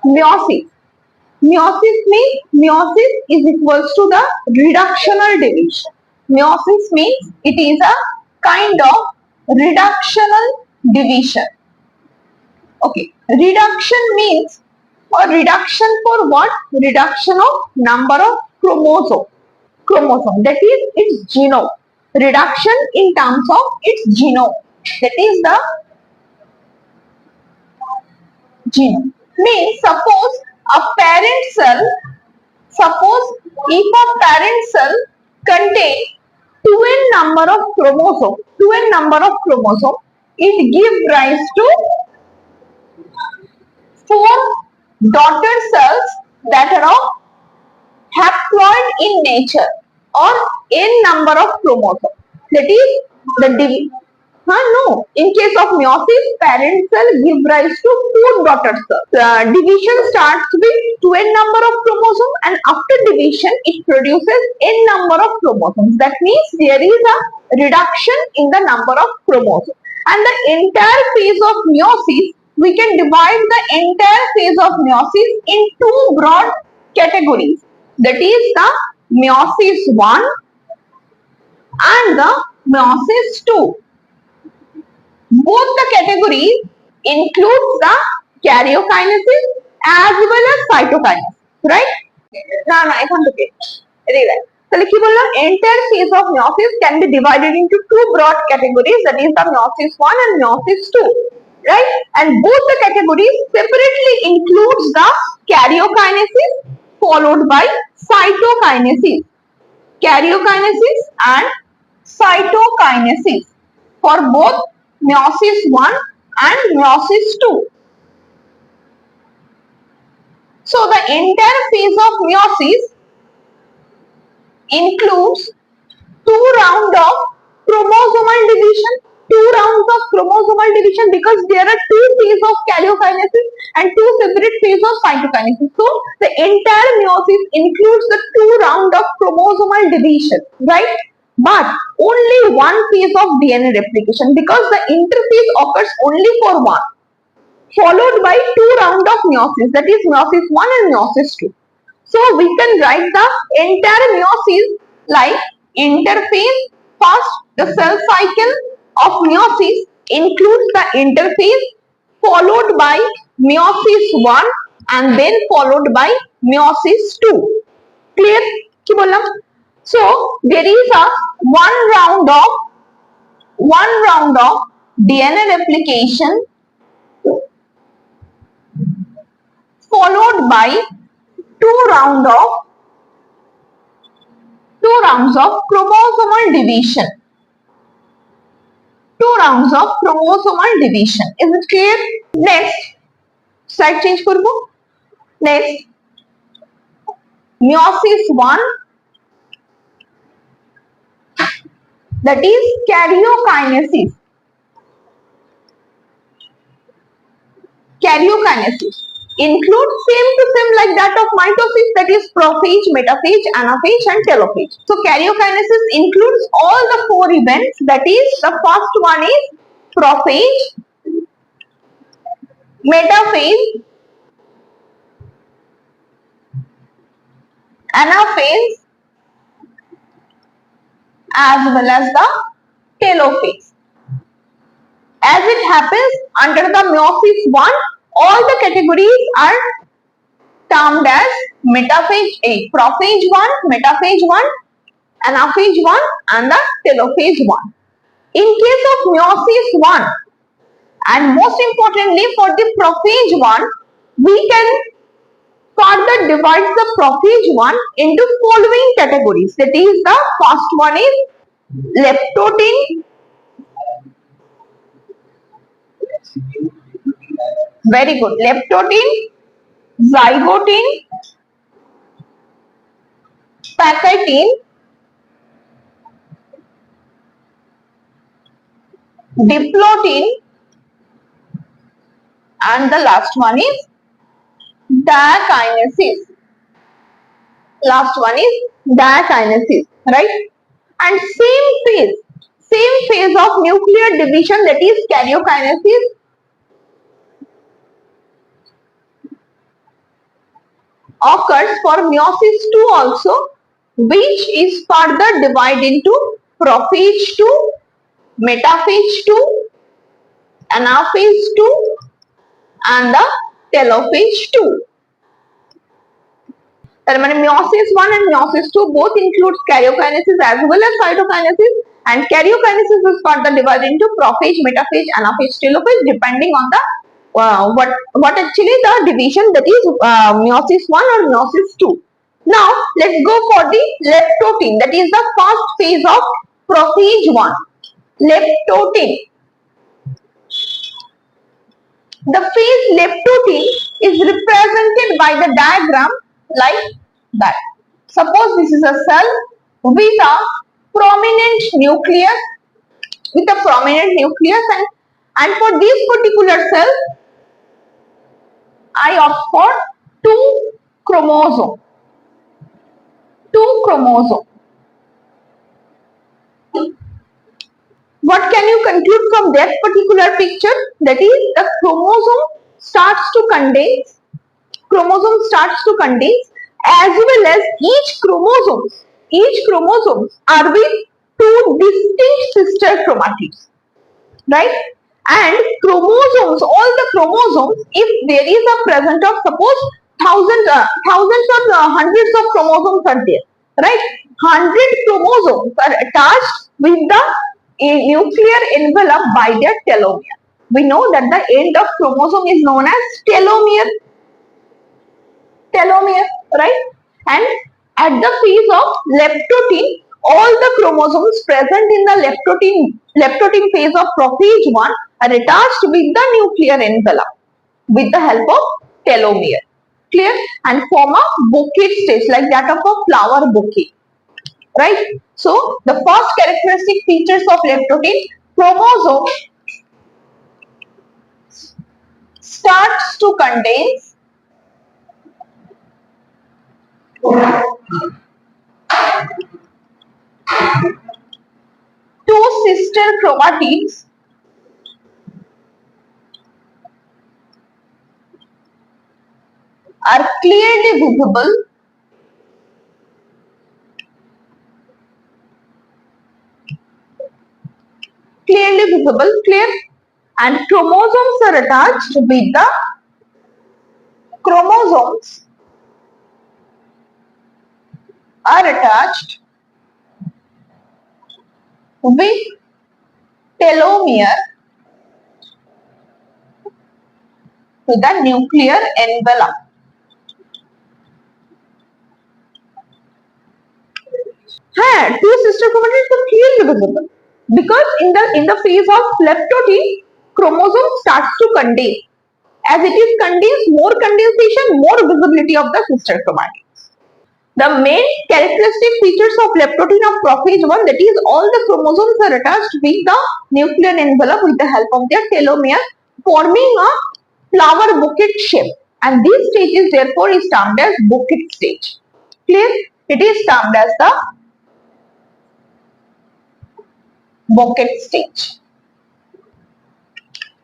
Meiosis. Meiosis is equals to the reductional division. Meiosis means it is a kind of reductional division. Okay, reduction means, or reduction for what? Reduction of number of chromosome, that is its genome. Reduction in terms of its genome, that is the genome. Means suppose if a parent cell contains 2n number of chromosome, it gives rise to 4 daughter cells that are of haploid in nature, or n number of chromosomes. That is the no. In case of meiosis, parent cell give rise to 4 daughter cells. Division starts with 2n number of chromosomes, and after division, it produces n number of chromosomes. That means there is a reduction in the number of chromosomes. And the entire phase of meiosis, we can divide the entire phase of meiosis in 2 broad categories. That is the meiosis 1 and the meiosis 2. Both the categories include the karyokinesis as well as cytokinesis, right? No, এখন থেকে right. তাহলে কি বললাম, entire phase of meiosis can be divided into 2 broad categories, that is the meiosis 1 and meiosis 2, right? And both the categories separately includes the karyokinesis followed by cytokinesis. Karyokinesis and cytokinesis for both meiosis 1 and meiosis 2. So the entire phase of meiosis includes 2 rounds of chromosomal division, because there are 2 phases of karyokinesis and 2 separate phases of cytokinesis. So the entire meiosis includes the 2 rounds of chromosomal division, right? But only one phase of DNA replication, because the interphase occurs only for one, followed by 2 rounds of meiosis, that is meiosis 1 and meiosis 2. So we can write the entire meiosis like interphase. First, the cell cycle of meiosis includes the interphase followed by meiosis 1 and then followed by meiosis 2. Clear? কি বললাম? So there is a one round of DNA replication followed by 2 rounds of chromosomal division. 2 rounds of chromosomal division. Is it clear? Next, slide change করবো. Next, meiosis 1, that is karyokinesis. Karyokinesis includes same to same like that of mitosis, that is prophase, metaphase, anaphase and telophase. So karyokinesis includes all the 4 events, that is the first one is prophase, metaphase, anaphase as well as the telophase. As it happens under the meiosis 1, all the categories are termed as metaphase A, prophase 1, metaphase 1, anaphase 1 and the telophase 1. In case of meiosis 1, and most importantly for the prophase 1, we can further divide the prophase 1 into following categories. That is, the first one is leptotin, very good, leptotin, zygotin, pacatin, diplotin, and the last one is diakinesis. Last one is diakinesis, right? And same phase of nuclear division, that is karyokinesis, occurs for meiosis 2 also, which is further divided into prophase 2, metaphase 2, anaphase 2 and the telophase 2. Meiosis 1 and meiosis 2 both include karyokinesis as well as cytokinesis, and karyokinesis is further divided into prophase, metaphase, anaphase, telophase depending on the what actually the division, that is meiosis 1 or meiosis 2. Now let's go for the leptotin, that is the first phase of prophase 1. Leptotin. The phase leptotin is represented by the diagram like that. Suppose this is a cell with a prominent nucleus, and for this particular cell, I opt for two chromosome. Two chromosome. What can you conclude from that particular picture? That is, the chromosome starts to condense, as well as each chromosomes are with two distinct sister chromatids, right? And all the chromosomes, if there is a present of suppose thousands or hundreds of chromosomes are there, right? 100 chromosomes are attached with the nuclear envelope by their telomere. We know that the end of chromosome is known as telomere, right? And at the phase of leptotin, all the chromosomes present in the leptotin phase of prophase 1 are attached with the nuclear envelope with the help of telomere. Clear? And form a bouquet stage like that of a flower bouquet. Right? So the first characteristic features of leptotin, chromosome starts to condense two sister chromatids are clearly visible, clear, and chromosomes are attached with telomere to the nuclear envelope. Two sister chromatids are clearly visible because in the phase of leptotin, chromosome starts to condense. As it is condensed, more condensation, more visibility of the sister chromatids. The main characteristic features of leptotin of prophase 1, that is, all the chromosomes are attached with the nuclear envelope with the help of their telomere, forming a flower bouquet shape. And this stage is therefore is termed as bouquet stage. Clear? It is termed as the bouquet stage.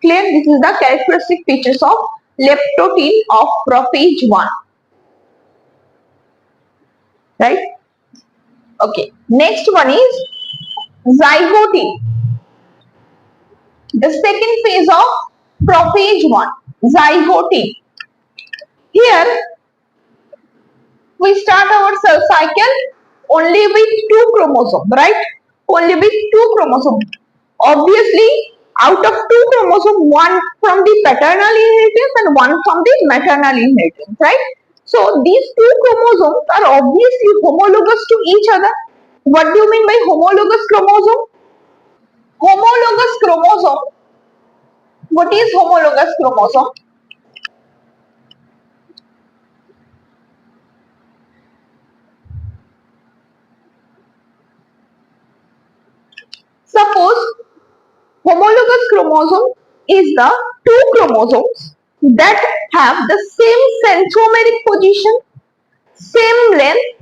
Clear? This is the characteristic features of leptotin of prophase 1. Right? Okay. Next one is zygote. The second phase of prophase 1, zygote. Here we start our cell cycle only with two chromosomes, right? Only with two chromosomes. Obviously, out of two chromosomes, one from the paternal inheritance and one from the maternal inheritance, right? So these two chromosomes are obviously homologous to each other. What do you mean by homologous chromosome? Homologous chromosome. What is homologous chromosome? Suppose homologous chromosome is the two chromosomes that have the same centromeric position, same length,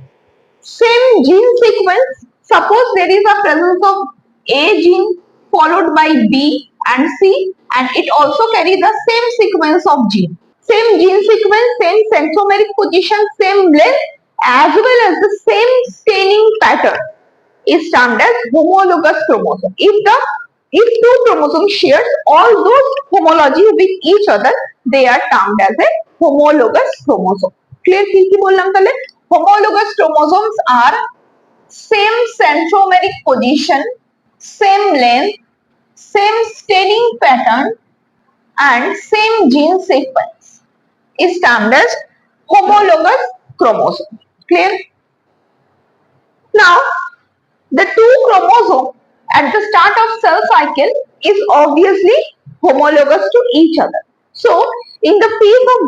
same gene sequence. Suppose there is a presence of A gene followed by B and C, and it also carries the same sequence of gene. same gene sequence, same centromeric position, same length, as well as the same staining pattern is termed as homologous chromosome. If two chromosomes shares all those homology with each other, they are termed as a homologous chromosome. Clear? কি বললাম তাহলে? Homologous chromosomes are same centromeric position, same length, same staining pattern, and same gene sequence is termed as homologous chromosome. Clear? Now, the two chromosomes at the start of cell cycle is obviously homologous to each other. So, in the phase of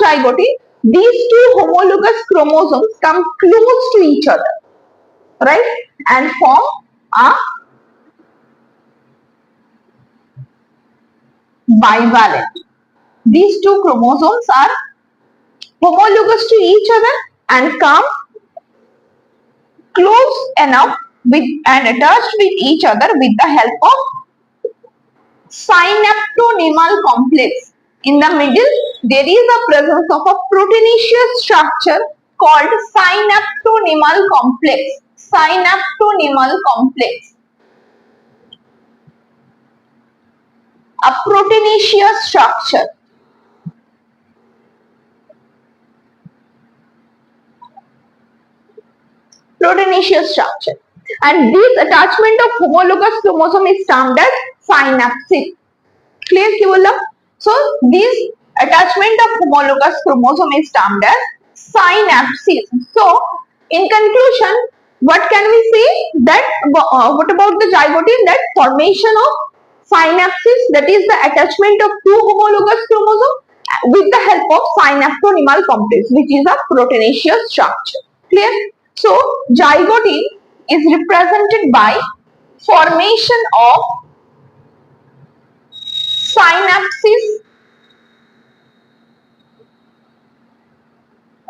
zygote, these two homologous chromosomes come close to each other, right, and form a bivalent. These two chromosomes are homologous to each other and come close enough with and attached with each other with the help of synaptonymal complex. In the middle, there is a presence of a proteinaceous structure called synaptonymal complex. Synaptonymal complex. A proteinaceous structure. Proteinaceous structure. And this attachment of homologous chromosome is termed as synapsis. Clear ki bola? So this attachment of homologous chromosome is termed as synapsis. So in conclusion, what can we say that what about the zygote? That formation of synapsis, that is the attachment of two homologous chromosomes with the help of synaptonymal complex, which is a proteinaceous structure. Clear? So zygote is represented by formation of synapsis,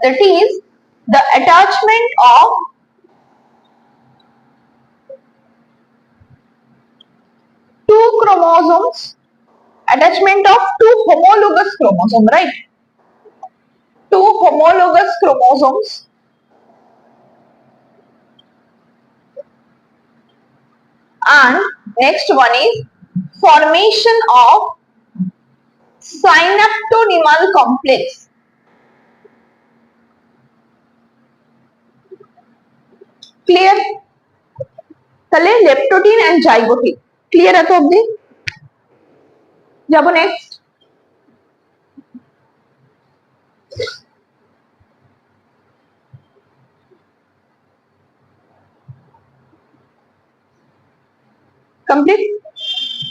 that is the attachment of two chromosomes, attachment of two homologous chromosomes, right? Two homologous chromosomes and next one is formation of synaptonymal complex. Clear? তাহলে leptotene and zygote clear এত অবধি? যাব next. Complete?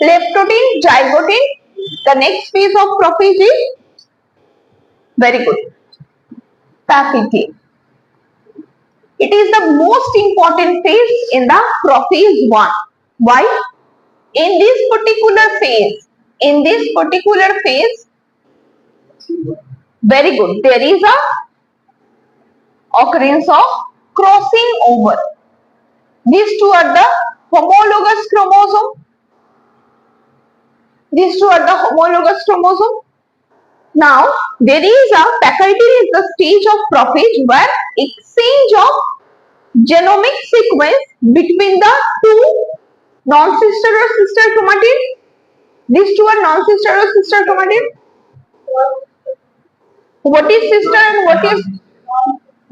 Leptotin, zygote. The next phase of prophase is very good. Taphete. It is the most important phase in the prophase 1. Why? In this particular phase, very good, there is a occurrence of crossing over. These two are the homologous chromosome. Now, there is a Pachytene is the stage of prophase where exchange of genomic sequence between the two non-sister or sister chromatid. These two are non-sister or sister chromatid. What is sister and what is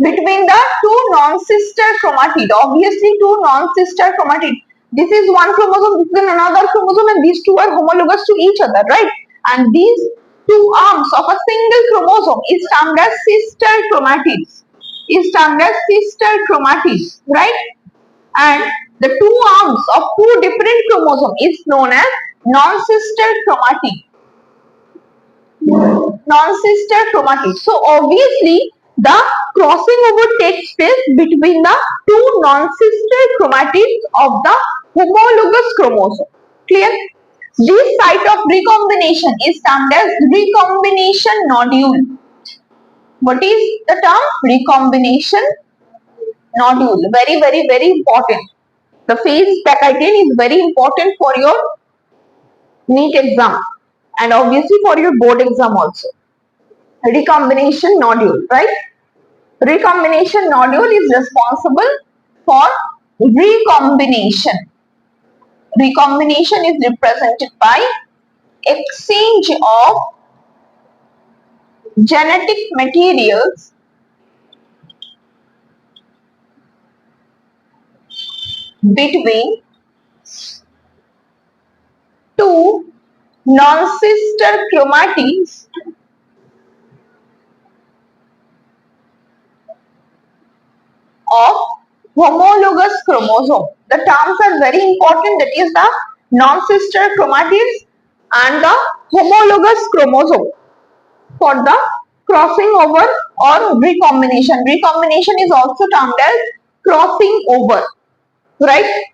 between the two non-sister chromatid? Obviously, two non-sister chromatid. This is one chromosome, this is another chromosome, and these two are homologous to each other, right? And these two arms of a single chromosome is termed as sister chromatids. Right? And the two arms of two different chromosomes is known as non-sister chromatid. So obviously the crossing over takes place between the two non-sister chromatids of the homologous chromosome. Clear? This site of recombination is termed as recombination nodule. What is the term? Recombination nodule. Very, very, very important. The phase Pachytene is very important for your Neet exam. and obviously for your board exam also. Recombination nodule, right? Recombination nodule is responsible for recombination. Recombination is represented by exchange of genetic materials between two non-sister chromatids of homologous chromosome. The terms are very important, that is the non-sister chromatids and the homologous chromosome for the crossing over or recombination. Recombination is also termed as crossing over, right?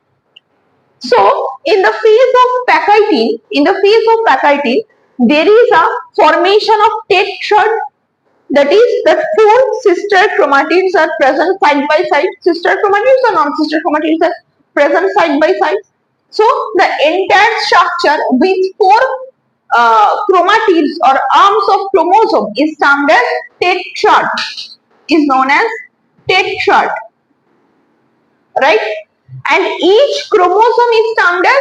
So, in the phase of pachytene, there is a formation of tetrad, that is, the four sister chromatids are present side by side. Sister chromatids or non-sister chromatids are present side by side. So, the entire structure with four chromatids or arms of chromosome is termed as tetrad, is known as tetrad, right? And each chromosome is termed as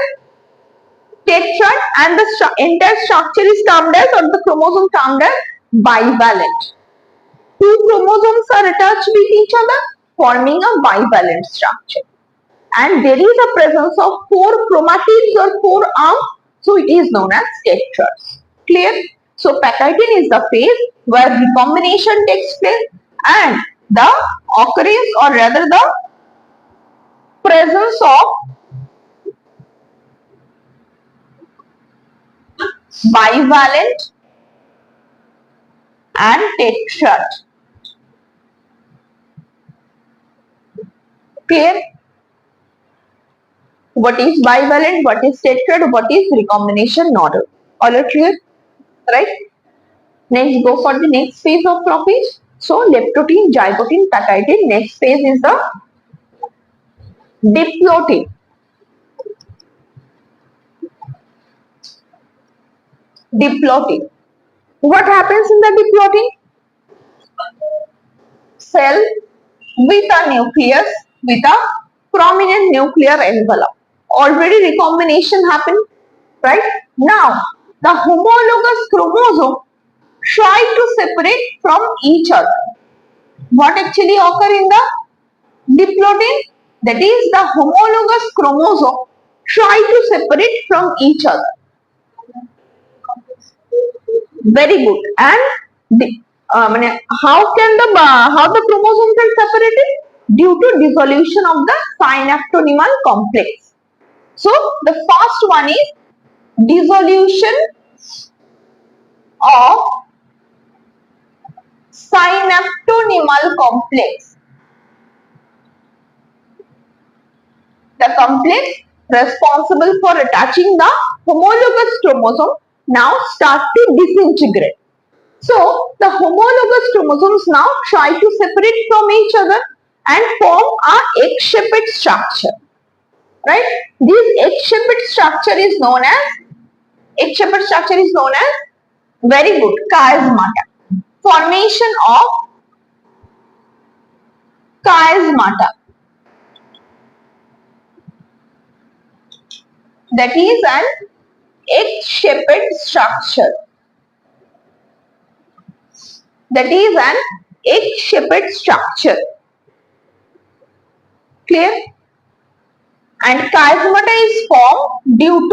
tetrad, and the entire structure is termed as, or the chromosome termed as, bivalent. Two chromosomes are attached with each other, forming a bivalent structure. And there is a presence of four chromatids or four arms, so it is known as tetrads. Clear? So pachytene is the phase where recombination takes place, and the occurrence, or rather the presence of bivalent and tetrad. Clear? What is bivalent, what is tetrad, what is recombination nodule? All are clear? Right? Next, go for the next phase of prophase. So, leptotene, zygote, pachytene. Next phase is the diplotin. Diplotin. What happens in the diplotin? Cell with a nucleus, with a prominent nuclear envelope. Already recombination happened, right? Now, the homologous chromosome try to separate from each other. What actually occur in the diplotin? That is, the homologous chromosome try to separate from each other. Very good. And how the chromosomes are separated? Due to dissolution of the synaptonymal complex. So the first one is dissolution of synaptonymal complex. The complex responsible for attaching the homologous chromosome now start to disintegrate. So the homologous chromosomes now try to separate from each other and form a X-shaped structure. Right? This X-shaped structure is known as very good chiasmata. Formation of chiasmata. That is an X-shaped structure. That is an X-shaped structure. Clear? And chiasmata is formed due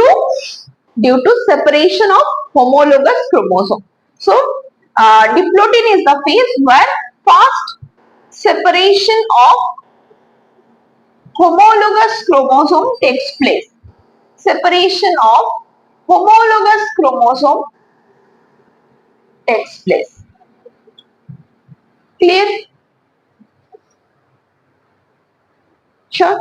to separation of homologous chromosome. So, diplotin is the phase where first separation of homologous chromosome takes place. Separation of homologous chromosome takes place. Clear? Sure.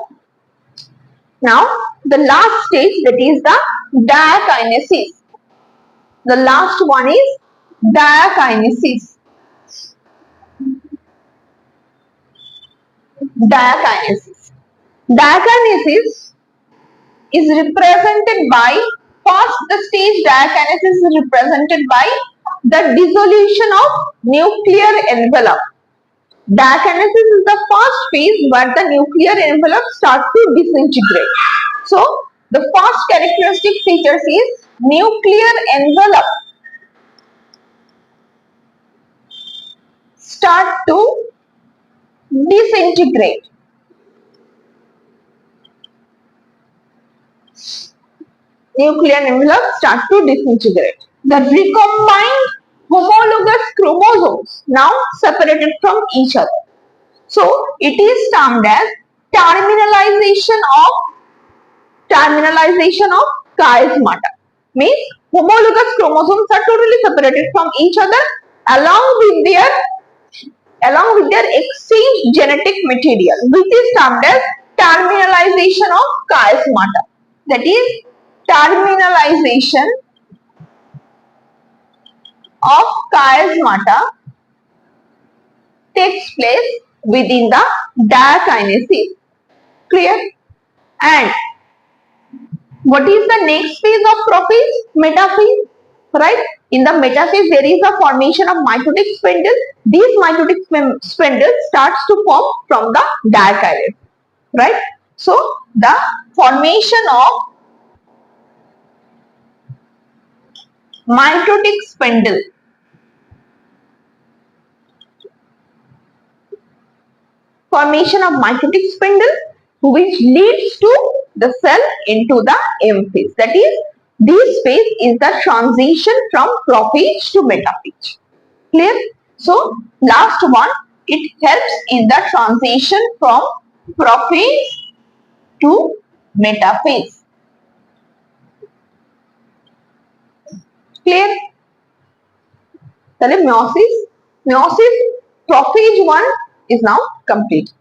Now, the last stage, that is the diakinesis. The last one is diakinesis. Diakinesis. Diakinesis is represented by first stage diakinesis is represented by the dissolution of nuclear envelope. Diakinesis is the first phase where the nuclear envelope starts to disintegrate. So, the first characteristic features is nuclear envelope start to disintegrate. Nuclear envelope start to disintegrate. The recombined homologous chromosomes now separated from each other. So it is termed as terminalization of chiasmata. Means homologous chromosomes are totally separated from each other along with their exchange genetic material, which is termed as terminalization of chiasmata. That is terminalization of chiasmata takes place within the diakinesis. Clear? And what is the next phase of prophase? Metaphase. Right? In the metaphase, there is a formation of mitotic spindle. These mitotic spindles starts to form from the diakinesis. Right? So, the formation of mitotic spindle which leads to the cell into the M phase. That is, this phase is the transition from prophase to metaphase. Clear? So, last one, it helps in the transition from prophase to metaphase. Clear? Meiosis prophase 1 is now complete.